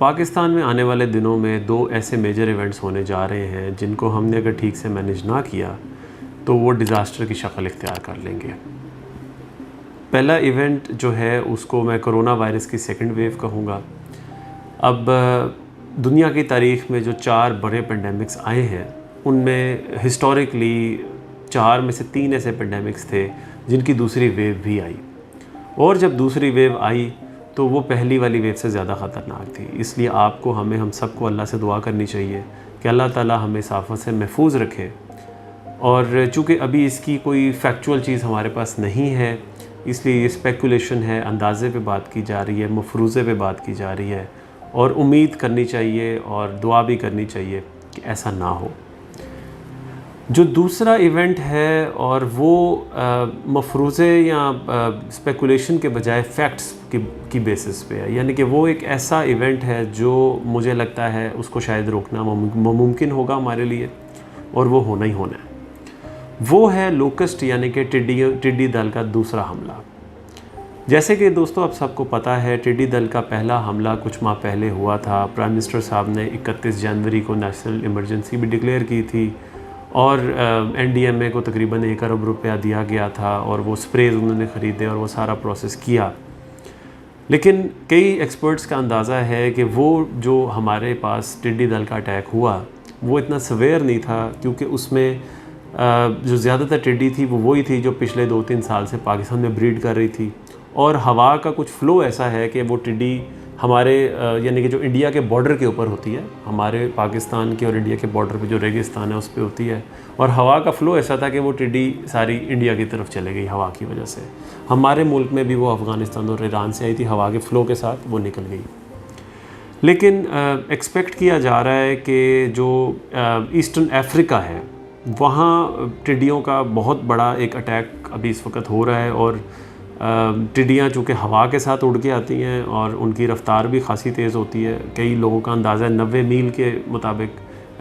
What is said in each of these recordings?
पाकिस्तान में आने वाले दिनों में दो ऐसे मेजर इवेंट्स होने जा रहे हैं जिनको हमने अगर ठीक से मैनेज ना किया तो वो डिज़ास्टर की शक्ल इख्तियार कर लेंगे। पहला इवेंट जो है उसको मैं कोरोना वायरस की सेकंड वेव कहूँगा। अब दुनिया की तारीख़ में जो 4 बड़े पेंडेमिक्स आए हैं उनमें हिस्टोरिकली 4 में से 3 ऐसे पेंडेमिक्स थे जिनकी दूसरी वेव भी आई, और जब दूसरी वेव आई तो वो पहली वाली वेव से ज़्यादा ख़तरनाक थी। इसलिए आपको हम सबको अल्लाह से दुआ करनी चाहिए कि अल्लाह ताला हमें इस आफत से महफूज रखे। और चूँकि अभी इसकी कोई फैक्चुअल चीज़ हमारे पास नहीं है, इसलिए ये स्पेकुलेशन है, अंदाज़े पे बात की जा रही है, मफरूज़े पे बात की जा रही है, और उम्मीद करनी चाहिए और दुआ भी करनी चाहिए कि ऐसा ना हो। जो दूसरा इवेंट है और वो मफरूज़े या स्पेकुलेशन के बजाय फैक्ट्स की बेसिस पे है, यानी कि वो एक ऐसा इवेंट है जो मुझे लगता है उसको शायद रोकना मुमकिन होगा हमारे लिए, और वो होना ही होना है। वो है लोकस्ट यानी कि टिड्डी दल का दूसरा हमला। जैसे कि दोस्तों आप सबको पता है, टिड्डी दल का पहला हमला कुछ माह पहले हुआ था। प्राइम मिनिस्टर साहब ने 31 जनवरी को नेशनल इमरजेंसी भी डिक्लेयर की थी, और NDMA को तकरीबन 1 अरब रुपया दिया गया था, और वो स्प्रेज उन्होंने ख़रीदे और वो सारा प्रोसेस किया। लेकिन कई एक्सपर्ट्स का अंदाज़ा है कि वो जो हमारे पास टिड्डी दल का अटैक हुआ वो इतना सवेयर नहीं था, क्योंकि उसमें जो ज़्यादातर टिड्डी थी वो वही थी जो पिछले 2-3 साल से पाकिस्तान में ब्रीड कर रही थी, और हवा का कुछ फ़्लो ऐसा है कि वो टिड्डी हमारे यानी कि जो इंडिया के बॉर्डर के ऊपर होती है, हमारे पाकिस्तान के और इंडिया के बॉर्डर पे जो रेगिस्तान है उस पे होती है, और हवा का फ़्लो ऐसा था कि वो टिड्डी सारी इंडिया की तरफ चले गई हवा की वजह से। हमारे मुल्क में भी वो अफ़गानिस्तान और ईरान से आई थी, हवा के फ़्लो के साथ वो निकल गई। लेकिन एक्सपेक्ट किया जा रहा है कि जो ईस्टर्न अफ्रीका है वहाँ टिड्डियों का बहुत बड़ा एक अटैक अभी इस वक्त हो रहा है, और टिड्डियाँ चूँकि हवा के साथ उड़ के आती हैं और उनकी रफ़्तार भी ख़ासी तेज़ होती है। कई लोगों का अंदाज़ा है 90 मील के मुताबिक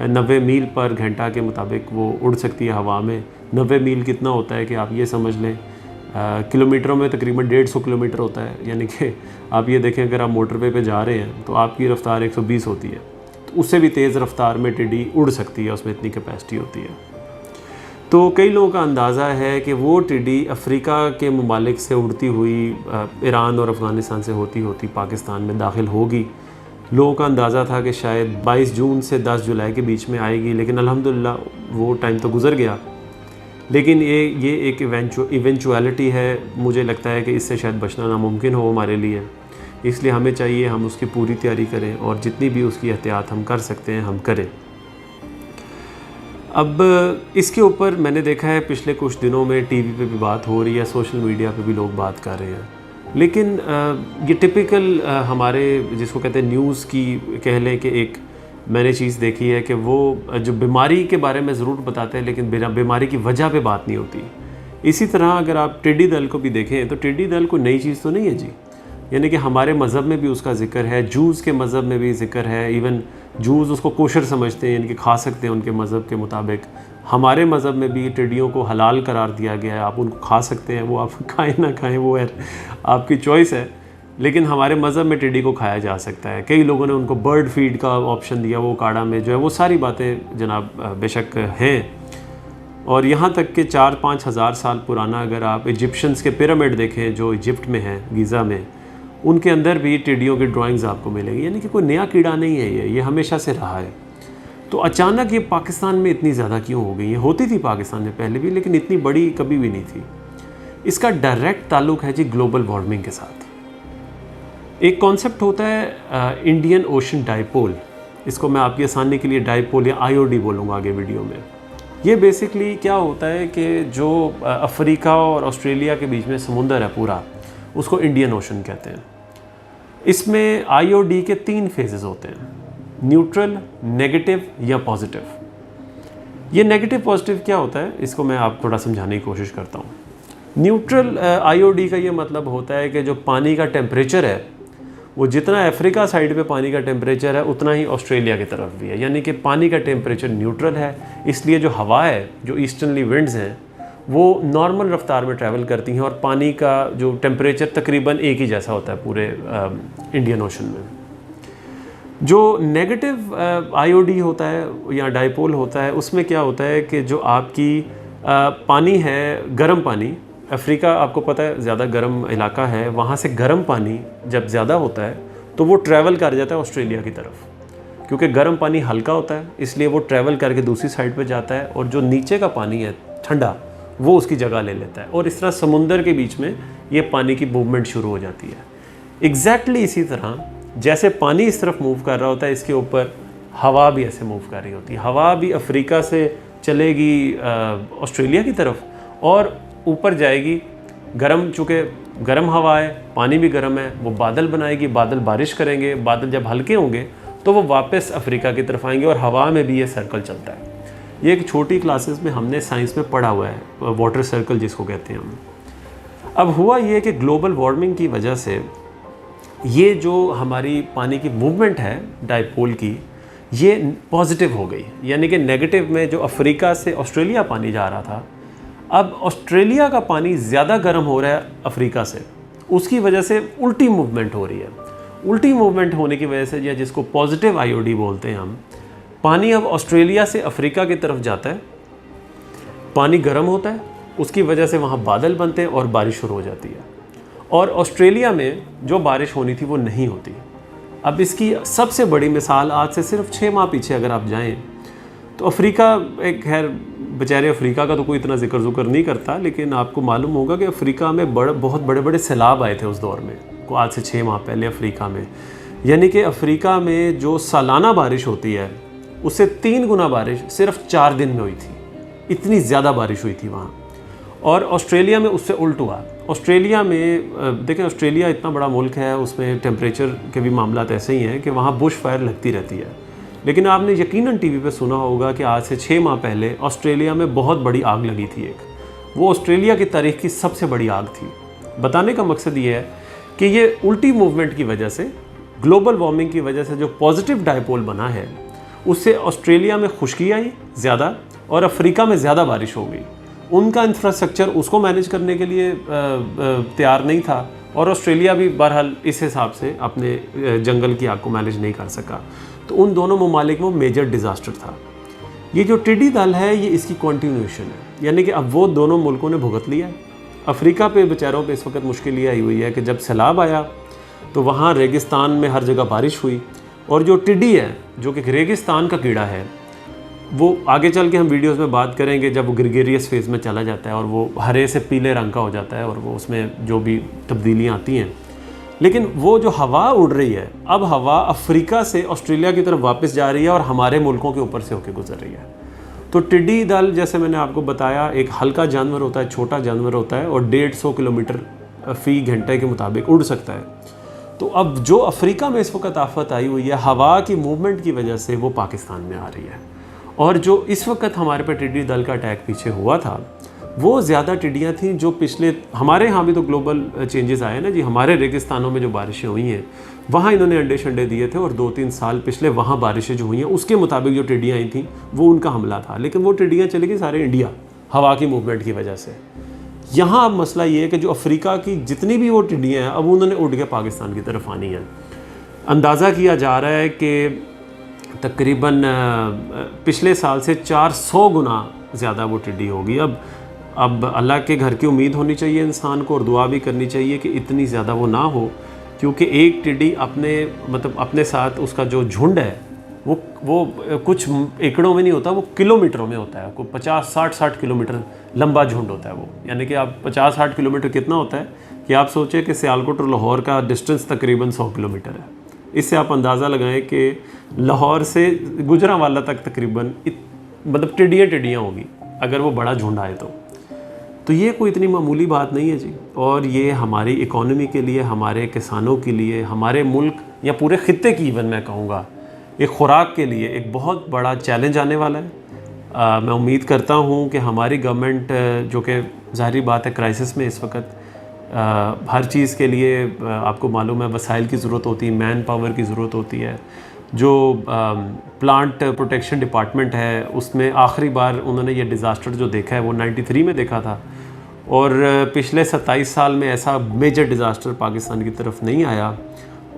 90 मील पर घंटा के मुताबिक वो उड़ सकती है हवा में। 90 मील कितना होता है कि आप ये समझ लें, किलोमीटरों में तकरीबन 150 किलोमीटर होता है। यानी कि आप ये देखें, अगर आप मोटरवे पे जा रहे हैं तो आपकी रफ़्तार 120 होती है, तो उससे भी तेज़ रफ़्तार में टिड्डी उड़ सकती है, उसमें इतनी कैपेसिटी होती है। तो कई लोगों का अंदाज़ा है कि वो टिड्डी अफ्रीका के ममालिक से उड़ती हुई ईरान और अफ़गानिस्तान से होती होती पाकिस्तान में दाखिल होगी। लोगों का अंदाज़ा था कि शायद 22 जून से 10 जुलाई के बीच में आएगी, लेकिन अल्हम्दुलिल्लाह वो टाइम तो गुज़र गया। लेकिन ये एक इवेंचुअलिटी है, मुझे लगता है कि इससे शायद बचना नामुमकिन हो हमारे लिए। इसलिए हमें चाहिए हम उसकी पूरी तैयारी करें, और जितनी भी उसकी एहतियात हम कर सकते हैं हम करें। अब इसके ऊपर मैंने देखा है पिछले कुछ दिनों में टीवी पे भी बात हो रही है, सोशल मीडिया पे भी लोग बात कर रहे हैं, लेकिन ये टिपिकल हमारे जिसको कहते हैं न्यूज़ की कह लें कि एक मैंने चीज़ देखी है कि वो जो बीमारी के बारे में ज़रूर बताते हैं लेकिन बीमारी की वजह पे बात नहीं होती। इसी तरह अगर आप टिड्डी दल को भी देखें तो टिड्डी दल कोई नई चीज़ तो नहीं है जी, यानी कि हमारे मज़हब में भी उसका ज़िक्र है, जूज़ के मज़हब में भी ज़िक्र है। इवन जूज़ उसको कोशर समझते हैं, यानी कि खा सकते हैं उनके मज़हब के मुताबिक। हमारे मज़हब में भी टिड्डियों को हलाल करार दिया गया है, आप उनको खा सकते हैं, वो आप खाएं ना खाएं वो है आपकी चॉइस है, लेकिन हमारे मज़हब में टिड्डी को खाया जा सकता है। कई लोगों ने उनको बर्ड फीड का ऑप्शन दिया, वो काढ़ा में जो है, वो सारी बातें जनाब बेशक हैं। और यहाँ तक कि 4-5 हज़ार साल पुराना अगर आप इजिप्शियंस के पिरामिड देखें जो इजिप्ट में हैं, गीज़ा में, उनके अंदर भी टिड्डियों की ड्राइंग्स आपको मिलेंगी। यानी कि कोई नया कीड़ा नहीं है, ये हमेशा से रहा है। तो अचानक ये पाकिस्तान में इतनी ज़्यादा क्यों हो गई? ये होती थी पाकिस्तान में पहले भी, लेकिन इतनी बड़ी कभी भी नहीं थी। इसका डायरेक्ट ताल्लुक़ है जी ग्लोबल वार्मिंग के साथ। एक कॉन्सेप्ट होता है इंडियन ओशन डाइपोल, इसको मैं आपकी आसानी के लिए डाइपोल या IOD बोलूँगा आगे वीडियो में। ये बेसिकली क्या होता है कि जो अफ्रीका और ऑस्ट्रेलिया के बीच में समुंदर है पूरा, उसको इंडियन ओशन कहते हैं। इसमें IOD के 3 फेजेस होते हैं, न्यूट्रल, नेगेटिव या पॉजिटिव। ये नेगेटिव पॉजिटिव क्या होता है, इसको मैं आप थोड़ा समझाने की कोशिश करता हूँ। न्यूट्रल IOD का ये मतलब होता है कि जो पानी का टेम्परेचर है वो जितना अफ्रीका साइड पे पानी का टेम्परेचर है उतना ही ऑस्ट्रेलिया की तरफ भी है, यानी कि पानी का टेम्परेचर न्यूट्रल है। इसलिए जो हवा है, जो ईस्टर्नली विंड्स हैं, वो नॉर्मल रफ्तार में ट्रैवल करती हैं, और पानी का जो टेम्परेचर तकरीबन एक ही जैसा होता है पूरे इंडियन ओशन में। जो नेगेटिव आईओडी होता है या डाइपोल होता है, उसमें क्या होता है कि जो आपकी पानी है, गर्म पानी, अफ्रीका आपको पता है ज़्यादा गर्म इलाका है, वहाँ से गर्म पानी जब ज़्यादा होता है तो वो ट्रैवल कर जाता है ऑस्ट्रेलिया की तरफ, क्योंकि गर्म पानी हल्का होता है इसलिए वो ट्रैवल करके दूसरी साइड पे जाता है, और जो नीचे का पानी है ठंडा वो उसकी जगह ले लेता है, और इस तरह समुंदर के बीच में ये पानी की मूवमेंट शुरू हो जाती है। एग्जैक्टली इसी तरह जैसे पानी इस तरफ मूव कर रहा होता है, इसके ऊपर हवा भी ऐसे मूव कर रही होती है। हवा भी अफ्रीका से चलेगी ऑस्ट्रेलिया की तरफ और ऊपर जाएगी, गर्म, चूँकि गर्म हवा है, पानी भी गर्म है, वो बादल बनाएगी, बादल बारिश करेंगे, बादल जब हल्के होंगे तो वो वापस अफ्रीका की तरफ आएंगे, और हवा में भी ये सर्कल चलता है। ये एक छोटी क्लासेस में हमने साइंस में पढ़ा हुआ है, वाटर सर्कल जिसको कहते हैं हम। अब हुआ ये कि ग्लोबल वार्मिंग की वजह से ये जो हमारी पानी की मूवमेंट है डाइपोल की, ये पॉजिटिव हो गई, यानी कि नेगेटिव में जो अफ्रीका से ऑस्ट्रेलिया पानी जा रहा था, अब ऑस्ट्रेलिया का पानी ज़्यादा गर्म हो रहा है अफ्रीका से, उसकी वजह से उल्टी मूवमेंट हो रही है। उल्टी मूवमेंट होने की वजह से, या जिसको पॉजिटिव आईओडी बोलते हैं हम, पानी अब ऑस्ट्रेलिया से अफ्रीका की तरफ जाता है, पानी गर्म होता है, उसकी वजह से वहाँ बादल बनते हैं और बारिश शुरू हो जाती है, और ऑस्ट्रेलिया में जो बारिश होनी थी वो नहीं होती। अब इसकी सबसे बड़ी मिसाल आज से सिर्फ 6 माह पीछे अगर आप जाएं तो अफ्रीका, एक खैर बेचारे अफ्रीका का तो कोई इतना जिक्र नहीं करता, लेकिन आपको मालूम होगा कि अफ्रीका में बहुत बड़े बड़े सैलाब आए थे उस दौर में, को आज से 6 माह पहले अफ्रीका में। यानी कि अफ्रीका में जो सालाना बारिश होती है उससे 3 गुना बारिश सिर्फ 4 दिन में हुई थी, इतनी ज़्यादा बारिश हुई थी वहाँ। और ऑस्ट्रेलिया में उससे उल्ट हुआ। ऑस्ट्रेलिया में देखें, ऑस्ट्रेलिया इतना बड़ा मुल्क है, उसमें टेम्परेचर के भी मामलात ऐसे ही हैं कि वहाँ बुश फायर लगती रहती है। लेकिन आपने यकीनन टीवी पे सुना होगा कि आज से 6 माह पहले ऑस्ट्रेलिया में बहुत बड़ी आग लगी थी एक। वो ऑस्ट्रेलिया की तारीख की सबसे बड़ी आग थी। बताने का मकसद ये है कि ये उल्टी मूवमेंट की वजह से, ग्लोबल वार्मिंग की वजह से जो पॉजिटिव डाइपोल बना है, उससे ऑस्ट्रेलिया में खुश्की आई ज़्यादा और अफ्रीका में ज़्यादा बारिश हो गई। उनका इंफ्रास्ट्रक्चर उसको मैनेज करने के लिए तैयार नहीं था, और ऑस्ट्रेलिया भी बहरहाल इस हिसाब से अपने जंगल की आग को मैनेज नहीं कर सका। तो उन दोनों ममालिक में मेजर डिज़ास्टर था। ये जो टिड्डी दल है ये इसकी कंटिन्यूएशन है, यानी कि अब वो दोनों मुल्कों ने भुगत लिया। अफ्रीका पे बेचारों पे इस वक्त मुश्किल ये आई हुई है कि जब सैलाब आया तो वहाँ रेगिस्तान में हर जगह बारिश हुई, और जो टिड्डी है जो कि रेगिस्तान का कीड़ा है, वो आगे चल के हम वीडियोस में बात करेंगे, जब वो ग्रेगेरियस फेज़ में चला जाता है और वो हरे से पीले रंग का हो जाता है और वो उसमें जो भी तब्दीलियाँ आती हैं। लेकिन वो जो हवा उड़ रही है, अब हवा अफ्रीका से ऑस्ट्रेलिया की तरफ वापस जा रही है और हमारे मुल्कों के ऊपर से होकर गुजर रही है। तो टिड्डी दल, जैसे मैंने आपको बताया, एक हल्का जानवर होता है, छोटा जानवर होता है, और 150 किलोमीटर फ़ी घंटे के मुताबिक उड़ सकता है। तो अब जो अफ्रीका में इस वक्त आफत आई हुई है, हवा की मूवमेंट की वजह से वो पाकिस्तान में आ रही है। और जो इस वक्त हमारे पे टिड्डी दल का अटैक पीछे हुआ था, वो ज़्यादा टिड्डियाँ थीं जो पिछले, हमारे यहाँ भी तो ग्लोबल चेंजेस आए ना जी, हमारे रेगिस्तानों में जो बारिशें हुई हैं वहाँ इन्होंने अंडे शंडे दिए थे, और 2-3 साल पिछले वहाँ बारिशें जो हुई हैं उसके मुताबिक जो टिड्डियाँ आई थीं वो उनका हमला था। लेकिन वो टिड्डियाँ चली गई सारे इंडिया, हवा की मूवमेंट की वजह से। यहाँ अब मसला ये है कि जो अफ्रीका की जितनी भी वो टिड्डियाँ हैं, अब उन्होंने उड़ के पाकिस्तान की तरफ आनी है। अंदाज़ा किया जा रहा है कि तकरीबन पिछले साल से 400 गुना ज़्यादा वो टिड्डी होगी। अब अल्लाह के घर की उम्मीद होनी चाहिए इंसान को, और दुआ भी करनी चाहिए कि इतनी ज़्यादा वो ना हो, क्योंकि एक टिड्डी अपने साथ उसका जो झुंड है वो कुछ एकड़ों में नहीं होता, वो किलोमीटरों में होता है। कोई 50-60 किलोमीटर लंबा झुंड होता है वो। यानी कि आप 50-60 किलोमीटर कितना होता है कि आप सोचें कि सियालकोट और लाहौर का डिस्टेंस तकरीबन 100 किलोमीटर है। इससे आप अंदाज़ा लगाएं कि लाहौर से गुजरांवाला तक तकरीबन टिड्डियाँ होंगी अगर वो बड़ा झुंड आए तो ये कोई इतनी मामूली बात नहीं है जी। और ये हमारी इकोनॉमी के लिए, हमारे किसानों के लिए, हमारे मुल्क या पूरे खित्ते की, इवन मैं कहूँगा, एक खुराक के लिए एक बहुत बड़ा चैलेंज आने वाला है। मैं उम्मीद करता हूँ कि हमारी गवर्नमेंट, जो कि ज़ाहिर बात है क्राइसिस में इस वक्त, हर चीज़ के लिए आपको मालूम है वसाइल की ज़रूरत होती है, मैन पावर की ज़रूरत होती है। जो प्लांट प्रोटेक्शन डिपार्टमेंट है उसमें आखिरी बार उन्होंने ये डिज़ास्टर जो देखा है वो 93 में देखा था, और पिछले 27 साल में ऐसा मेजर डिज़ास्टर पाकिस्तान की तरफ नहीं आया।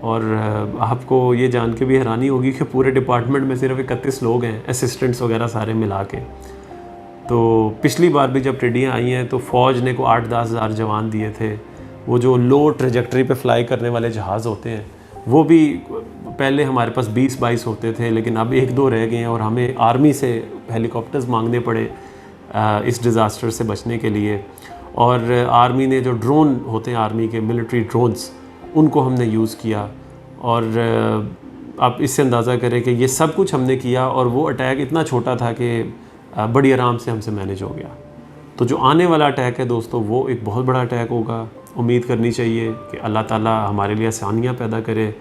और आपको ये जान के भी हैरानी होगी कि पूरे डिपार्टमेंट में सिर्फ 31 लोग हैं, असिस्टेंट्स वगैरह सारे मिला के। तो पिछली बार भी जब टिड्डियाँ आई हैं तो फ़ौज ने को 8-10 हज़ार जवान दिए थे। वो जो लो ट्रेजेक्टरी पे फ्लाई करने वाले जहाज़ होते हैं वो भी पहले हमारे पास 20-22 होते थे, लेकिन अब 1-2 रह गए हैं और हमें आर्मी से हेलीकॉप्टर्स मांगने पड़े इस डिज़ास्टर से बचने के लिए। और आर्मी ने जो ड्रोन होते हैं, आर्मी के मिलिट्री ड्रोन्स, उनको हमने यूज़ किया। और आप इससे अंदाज़ा करें कि ये सब कुछ हमने किया और वो अटैक इतना छोटा था कि बड़ी आराम से हमसे मैनेज हो गया। तो जो आने वाला अटैक है दोस्तों, वो एक बहुत बड़ा अटैक होगा। उम्मीद करनी चाहिए कि अल्लाह ताला हमारे लिए आसानियाँ पैदा करे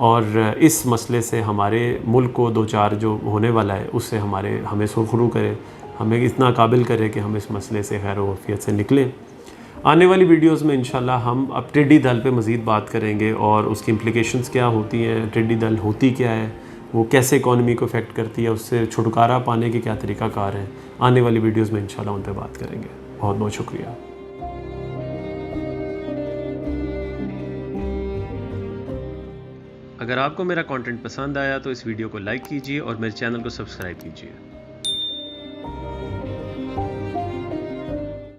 और इस मसले से हमारे मुल्क को दो चार जो होने वाला है उससे हमें सुरखरू करे, हमें इतना काबिल करे कि हम इस मसले से खैर वफ़ियत से निकलें। आने वाली वीडियोस में इंशाल्लाह हम अब टिड्डी दल पे मज़ीद बात करेंगे और उसकी इम्प्लिकेशंस क्या होती हैं, टिड्डी दल होती क्या है, वो कैसे इकॉनमी को अफेक्ट करती है, उससे छुटकारा पाने के क्या तरीक़ाकार हैं। आने वाली वीडियोस में इंशाल्लाह उन पर बात करेंगे। बहुत बहुत शुक्रिया। अगर आपको मेरा कंटेंट पसंद आया तो इस वीडियो को लाइक कीजिए और मेरे चैनल को सब्सक्राइब कीजिए।